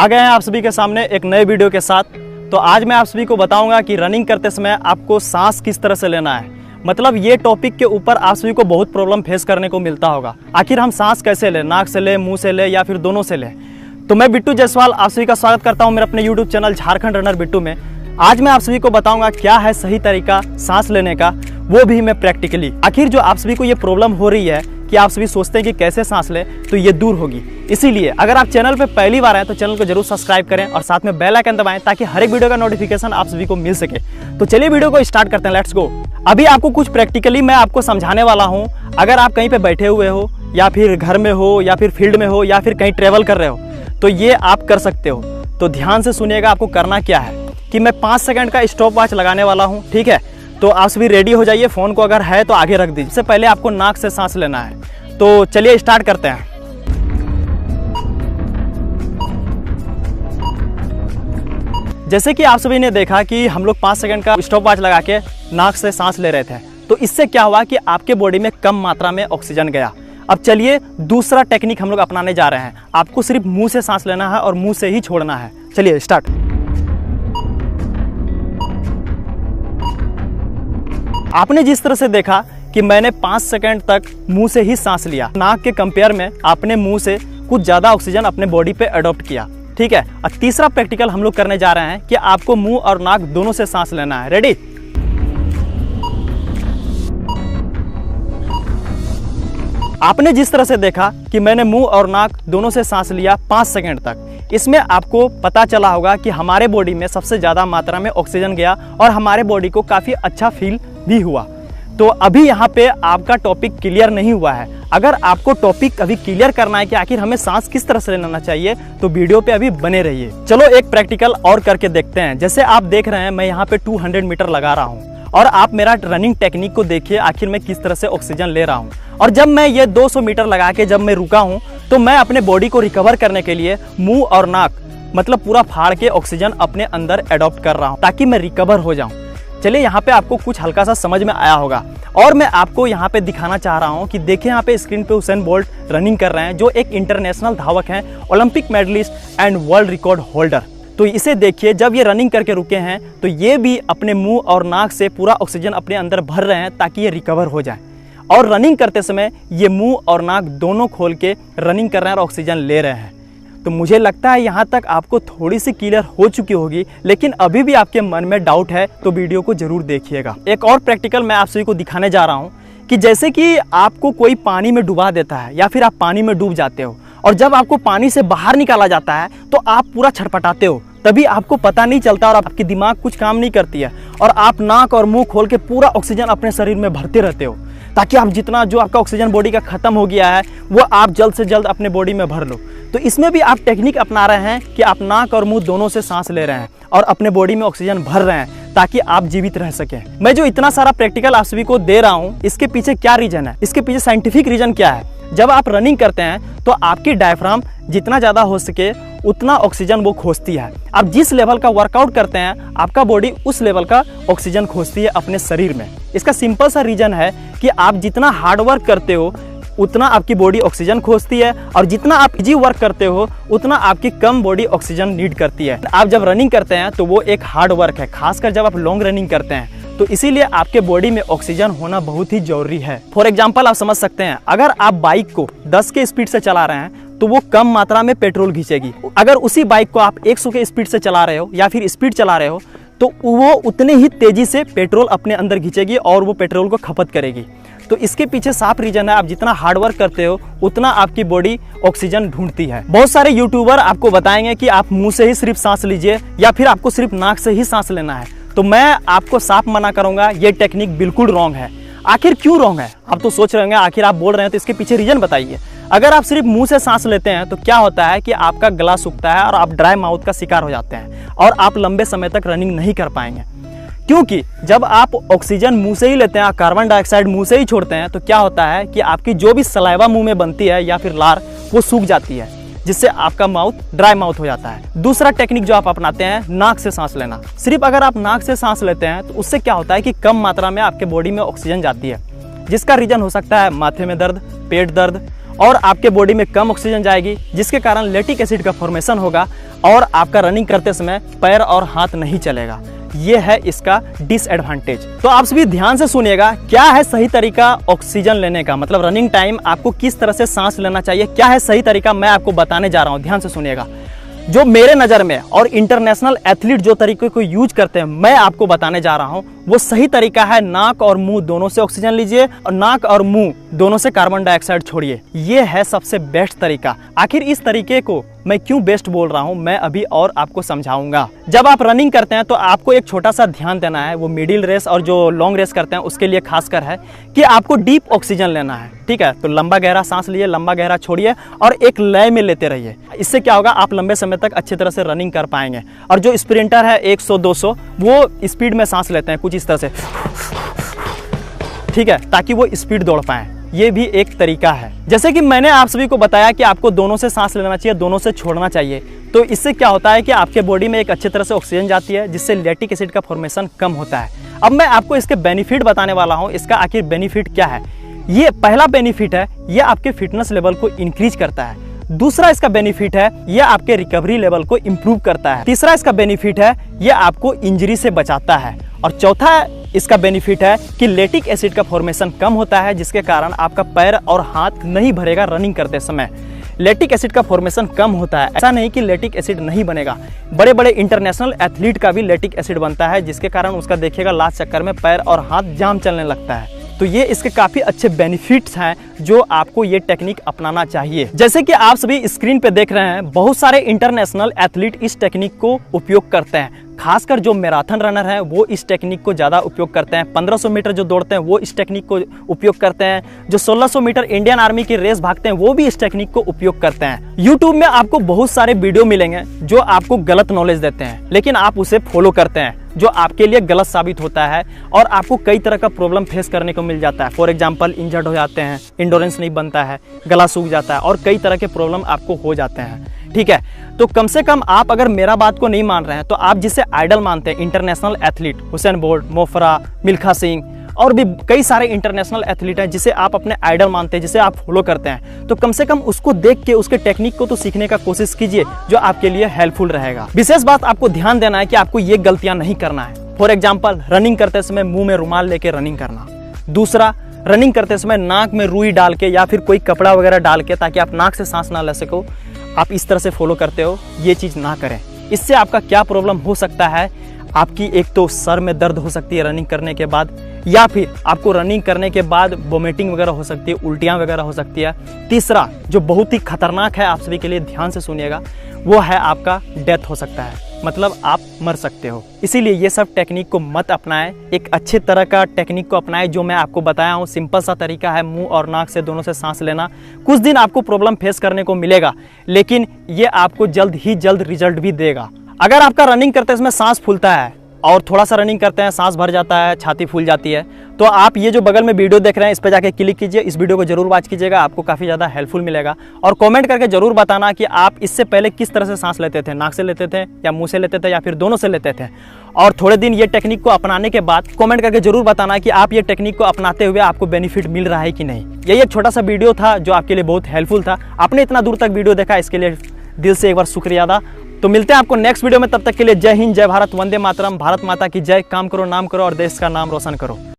आ गए हैं आप सभी के सामने एक नए वीडियो के साथ। तो आज मैं आप सभी को बताऊंगा कि रनिंग करते समय आपको सांस किस तरह से लेना है। मतलब ये टॉपिक के ऊपर आप सभी को बहुत प्रॉब्लम फेस करने को मिलता होगा। आखिर हम सांस कैसे लें, नाक से लें, मुंह से लें या फिर दोनों से लें। तो मैं बिट्टू जायसवाल आप सभी का स्वागत करता हूं मेरे अपने YouTube channel Jharkhand runner Bittu में। आज मैं आप सभी को बताऊंगा क्या है सही तरीका सांस लेने का, वो भी मैं प्रैक्टिकली। आखिर जो आप सभी को ये प्रॉब्लम हो रही है कि आप सभी सोचते हैं कि कैसे सांस लें, तो ये दूर होगी। इसीलिए अगर आप चैनल पे पहली बार आए तो चैनल को जरूर सब्सक्राइब करें और साथ में बेल आइकन दबाएं ताकि हर एक वीडियो का नोटिफिकेशन आप सभी को मिल सके। तो चलिए वीडियो को स्टार्ट करते हैं, लेट्स गो। अभी आपको कुछ प्रैक्टिकली मैं आपको समझाने वाला हूँ। अगर आप कहीं पे बैठे हुए हो या फिर घर में हो या फिर फील्ड में हो या फिर कहीं ट्रेवल कर रहे हो तो ये आप कर सकते हो। तो ध्यान से सुनिएगा आपको करना क्या है कि मैं 5 सेकंड का स्टॉप वॉच लगाने वाला हूँ, ठीक है। तो आप सभी रेडी हो जाइए, फ़ोन को अगर है तो आगे रख दीजिए। इससे पहले आपको नाक से सांस लेना है। तो चलिए स्टार्ट करते हैं। जैसे कि आप सभी ने देखा कि हम लोग 5 सेकंड का स्टॉप वॉच लगा के नाक से सांस ले रहे थे, तो इससे क्या हुआ कि आपके बॉडी में कम मात्रा में ऑक्सीजन गया। अब चलिए दूसरा टेक्निक हम लोग अपनाने जा रहे हैं। आपको सिर्फ मुंह से सांस लेना है और मुंह से ही छोड़ना है। चलिए स्टार्ट। आपने जिस तरह से देखा कि मैंने 5 सेकंड तक मुंह से ही सांस लिया, नाक के कंपेयर में आपने मुंह से कुछ ज़्यादा ऑक्सीजन अपने बॉडी पे अडॉप्ट किया, ठीक है। और तीसरा प्रैक्टिकल हम लोग करने जा रहे हैं कि आपको मुंह और नाक दोनों से सांस लेना है। रेडी? आपने जिस तरह से देखा कि मैंने मुंह और नाक दोनों से सांस लिया 5 सेकंड तक, इसमें आपको पता चला होगा कि हमारे बॉडी में सबसे ज़्यादा मात्रा में ऑक्सीजन गया और हमारे बॉडी को काफ़ी अच्छा फील भी हुआ। तो अभी यहाँ पे आपका टॉपिक क्लियर नहीं हुआ है। अगर आपको टॉपिक अभी क्लियर करना है कि आखिर हमें सांस किस तरह से लेना चाहिए, तो वीडियो पे अभी बने रहिए। चलो एक प्रैक्टिकल और करके देखते हैं। जैसे आप देख रहे हैं मैं यहाँ पे 200 मीटर लगा रहा हूँ और आप मेरा रनिंग टेक्निक को देखिए आखिर मैं किस तरह से ऑक्सीजन ले रहा हूँ। और जब मैं ये 200 मीटर लगा के जब मैं रुका हूँ तो मैं अपने बॉडी को रिकवर करने के लिए मुँह और नाक मतलब पूरा फाड़ के ऑक्सीजन अपने अंदर एडॉप्ट कर रहा हूँ ताकि मैं रिकवर हो जाऊँ। चलिए यहाँ पे आपको कुछ हल्का सा समझ में आया होगा और मैं आपको यहाँ पे दिखाना चाह रहा हूँ कि देखिए यहाँ पे स्क्रीन पे हुसैन बोल्ट रनिंग कर रहे हैं, जो एक इंटरनेशनल धावक हैं, Olympic medallist and world record holder. तो इसे देखिए, जब ये रनिंग करके रुके हैं तो ये भी अपने मुंह और नाक से पूरा ऑक्सीजन अपने अंदर भर रहे हैं ताकि ये रिकवर हो जाए। और रनिंग करते समय ये मुँह और नाक दोनों खोल के रनिंग कर रहे हैं और ऑक्सीजन ले रहे हैं। तो मुझे लगता है यहाँ तक आपको थोड़ी सी क्लियर हो चुकी होगी, लेकिन अभी भी आपके मन में डाउट है तो वीडियो को जरूर देखिएगा। एक और प्रैक्टिकल मैं आप सभी को दिखाने जा रहा हूँ कि जैसे कि आपको कोई पानी में डुबा देता है या फिर आप पानी में डूब जाते हो और जब आपको पानी से बाहर निकाला जाता है तो आप पूरा छटपटाते हो, तभी आपको पता नहीं चलता और आपकी दिमाग कुछ काम नहीं करती है और आप नाक और मुंह खोल के पूरा ऑक्सीजन अपने शरीर में भरते रहते हो ताकि आप जितना जो आपका ऑक्सीजन बॉडी का खत्म हो गया है वो आप जल्द से जल्द अपने बॉडी में भर लो। तो इसमें भी आप टेक्निक अपना रहे हैं कि आप नाक और मुंह दोनों से सांस ले रहे हैं और अपने बॉडी में ऑक्सीजन भर रहे हैं ताकि आप जीवित रह सकें। मैं जो इतना सारा प्रैक्टिकल आप सभी को दे रहा हूँ, इसके पीछे क्या रीजन है, इसके पीछे साइंटिफिक रीजन क्या है। जब आप रनिंग करते हैं तो आपकी डायफ्राम जितना ज़्यादा हो सके उतना ऑक्सीजन वो खोजती है। आप जिस लेवल का वर्कआउट करते हैं आपका बॉडी उस लेवल का ऑक्सीजन खोजती है अपने शरीर में। इसका सिंपल सा रीजन है कि आप जितना हार्ड वर्क करते हो उतना आपकी बॉडी ऑक्सीजन खोजती है और जितना आप इजी वर्क करते हो उतना आपकी कम बॉडी ऑक्सीजन नीड करती है। आप जब रनिंग करते हैं तो वो एक हार्ड वर्क है, खासकर जब आप लॉन्ग रनिंग करते हैं तो इसीलिए आपके बॉडी में ऑक्सीजन होना बहुत ही जरूरी है। फॉर एग्जांपल आप समझ सकते हैं, अगर आप बाइक को 10 के स्पीड से चला रहे हैं तो वो कम मात्रा में पेट्रोल खींचेगी। अगर उसी बाइक को आप 100 के स्पीड से चला रहे हो या फिर स्पीड चला रहे हो तो वो उतने ही तेजी से पेट्रोल अपने अंदर खींचेगी और वो पेट्रोल को खपत करेगी। तो इसके पीछे साफ रीजन है, आप जितना हार्ड वर्क करते हो उतना आपकी बॉडी ऑक्सीजन ढूंढती है। बहुत सारे यूट्यूबर आपको बताएंगे कि आप मुंह से ही सिर्फ सांस लीजिए या फिर आपको सिर्फ नाक से ही सांस लेना है। तो मैं आपको साफ मना करूंगा, ये टेक्निक बिल्कुल रॉन्ग है। आखिर क्यों रॉन्ग है आप तो सोच रहे होंगे, आखिर आप बोल रहे हैं तो इसके पीछे रीजन बताइए। अगर आप सिर्फ मुंह से सांस लेते हैं तो क्या होता है कि आपका गला सूखता है और आप ड्राई माउथ का शिकार हो जाते हैं और आप लंबे समय तक रनिंग नहीं कर पाएंगे। क्योंकि जब आप ऑक्सीजन मुंह से ही लेते हैं, कार्बन डाइऑक्साइड मुंह से ही छोड़ते हैं, तो क्या होता है कि आपकी जो भी सलाइवा मुंह में बनती है या फिर लार वो सूख जाती है, जिससे आपका माउथ ड्राई माउथ हो जाता है। दूसरा टेक्निक जो आप अपनाते हैं, नाक से सांस लेना। सिर्फ अगर आप नाक से सांस लेते हैं तो उससे क्या होता है कि कम मात्रा में आपके बॉडी में ऑक्सीजन जाती है, जिसका रीजन हो सकता है माथे में दर्द, पेट दर्द और आपके बॉडी में कम ऑक्सीजन जाएगी, जिसके कारण लैक्टिक एसिड का फॉर्मेशन होगा और आपका रनिंग करते समय पैर और हाथ नहीं चलेगा। ये है इसका डिसएडवांटेज। तो आप सभी ध्यान से सुनिएगा, क्या है सही तरीका ऑक्सीजन लेने का, मतलब रनिंग टाइम आपको किस तरह से सांस लेना चाहिए, क्या है सही तरीका, मैं आपको बताने जा रहा हूं। ध्यान से सुनिएगा। जो मेरे नज़र में और इंटरनेशनल एथलीट जो तरीके को यूज करते हैं, मैं आपको बताने जा रहा हूं, वो सही तरीका है नाक और मुंह दोनों से ऑक्सीजन लीजिए और नाक और मुंह दोनों से कार्बन डाइऑक्साइड छोड़िए। ये है सबसे बेस्ट तरीका। आखिर इस तरीके को मैं क्यों बेस्ट बोल रहा हूं, मैं अभी और आपको समझाऊंगा। जब आप रनिंग करते हैं तो आपको एक छोटा सा ध्यान देना है, वो मिडिल रेस और जो लॉन्ग रेस करते हैं उसके लिए खासकर है कि आपको डीप ऑक्सीजन लेना है। ठीक है, तो लंबा गहरा सांस लिए, लंबा गहरा छोड़िए और एक लय में लेते रहिए। इससे क्या होगा, आप लंबे समय तक अच्छी तरह से रनिंग कर पाएंगे। और जो स्प्रिंटर है 100-200 वो स्पीड में सांस लेते हैं कुछ इस तरह से, ठीक है, ताकि वो स्पीड दौड़ पाए। ये भी एक तरीका है। जैसे कि मैंने आप सभी को बताया कि आपको दोनों से सांस लेना चाहिए, दोनों से छोड़ना चाहिए। तो इससे क्या होता है कि आपके बॉडी में एक अच्छी तरह से ऑक्सीजन जाती है, जिससे लैक्टिक एसिड का फॉर्मेशन कम होता है। अब मैं आपको इसके बेनिफिट बताने वाला हूँ। इसका आखिर बेनिफिट क्या है। ये पहला बेनिफिट है, ये आपके फिटनेस लेवल को इंक्रीज करता है। दूसरा इसका बेनिफिट है, ये आपके रिकवरी लेवल को इंप्रूव करता है। तीसरा इसका बेनिफिट है, ये आपको इंजरी से बचाता है। और चौथा इसका बेनिफिट है कि लैक्टिक एसिड का फॉर्मेशन कम होता है, जिसके कारण आपका पैर और हाथ नहीं भरेगा रनिंग करते समय। लैक्टिक एसिड का फॉर्मेशन कम होता है, ऐसा नहीं कि लैक्टिक एसिड नहीं बनेगा। बड़े बड़े इंटरनेशनल एथलीट का भी लैक्टिक एसिड बनता है, जिसके कारण उसका देखिएगा लास्ट चक्कर में पैर और हाथ जाम चलने लगता है। तो ये इसके काफ़ी अच्छे बेनिफिट्स हैं जो आपको ये टेक्निक अपनाना चाहिए। जैसे कि आप सभी स्क्रीन पे देख रहे हैं, बहुत सारे इंटरनेशनल एथलीट इस टेक्निक को उपयोग करते हैं। खासकर जो मैराथन रनर हैं वो इस टेक्निक को ज़्यादा उपयोग करते हैं। 1500 मीटर जो दौड़ते हैं वो इस टेक्निक को उपयोग करते हैं। जो 1600 मीटर इंडियन आर्मी की रेस भागते हैं वो भी इस टेक्निक को उपयोग करते हैं। यूट्यूब में आपको बहुत सारे वीडियो मिलेंगे जो आपको गलत नॉलेज देते हैं, लेकिन आप उसे फॉलो करते हैं, जो आपके लिए गलत साबित होता है और आपको कई तरह का प्रॉब्लम फेस करने को मिल जाता है। फॉर एग्जाम्पल, इंजर्ड हो जाते हैं, इंडोरेंस नहीं बनता है, गला सूख जाता है और कई तरह के प्रॉब्लम आपको हो जाते हैं। ठीक है, तो कम से कम आप अगर मेरा बात को नहीं मान रहे हैं तो आप जिसे आइडल मानते हैं, international athlete Usain Bolt, Mo Farah, Milkha Singh और भी कई सारे इंटरनेशनल एथलीट हैं जिसे आप अपने आइडल मानते हैं, जिसे आप फॉलो करते हैं, तो कम से कम उसको देख के उसके टेक्निक को तो सीखने का कोशिश कीजिए, जो आपके लिए हेल्पफुल रहेगा। विशेष बात आपको ध्यान देना है कि आपको ये गलतियां नहीं करना है। फॉर एग्जाम्पल, रनिंग करते समय मुंह में रुमाल लेके रनिंग करना। दूसरा, रनिंग करते समय नाक में रुई डाल के या फिर कोई कपड़ा वगैरह डाल के, ताकि आप नाक से सांस ना ले सको, आप इस तरह से फॉलो करते हो, ये चीज़ ना करें। इससे आपका क्या प्रॉब्लम हो सकता है, आपकी एक तो सर में दर्द हो सकती है रनिंग करने के बाद, या फिर आपको रनिंग करने के बाद वोमिटिंग वगैरह हो सकती है, उल्टियाँ वगैरह हो सकती है। तीसरा, जो बहुत ही खतरनाक है, आप सभी के लिए ध्यान से सुनिएगा, वो है आपका डेथ हो सकता है, मतलब आप मर सकते हो। इसीलिए ये सब टेक्निक को मत अपनाएं, एक अच्छे तरह का टेक्निक को अपनाएं जो मैं आपको बताया हूँ। सिंपल सा तरीका है, मुंह और नाक से दोनों से सांस लेना। कुछ दिन आपको प्रॉब्लम फेस करने को मिलेगा, लेकिन ये आपको जल्द ही जल्द रिजल्ट भी देगा। अगर आपका रनिंग करते समय सांस फूलता है और थोड़ा सा रनिंग करते हैं सांस भर जाता है, छाती फूल जाती है, तो आप ये जो बगल में वीडियो देख रहे हैं इस पर जाके क्लिक कीजिए, इस वीडियो को जरूर वॉच कीजिएगा, आपको काफ़ी ज़्यादा हेल्पफुल मिलेगा। और कमेंट करके जरूर बताना कि आप इससे पहले किस तरह से सांस लेते थे, नाक से लेते थे या मुंह से लेते थे या फिर दोनों से लेते थे। और थोड़े दिन ये टेक्निक को अपनाने के बाद कमेंट करके जरूर बताना कि आप ये टेक्निक को अपनाते हुए आपको बेनिफिट मिल रहा है कि नहीं। यही एक छोटा सा वीडियो था जो आपके लिए बहुत हेल्पफुल था। आपने इतना दूर तक वीडियो देखा, इसके लिए दिल से एक बार शुक्रिया अदा। तो मिलते हैं आपको नेक्स्ट वीडियो में, तब तक के लिए जय हिंद, जय भारत, वंदे मातरम, भारत माता की जय। काम करो, नाम करो और देश का नाम रोशन करो।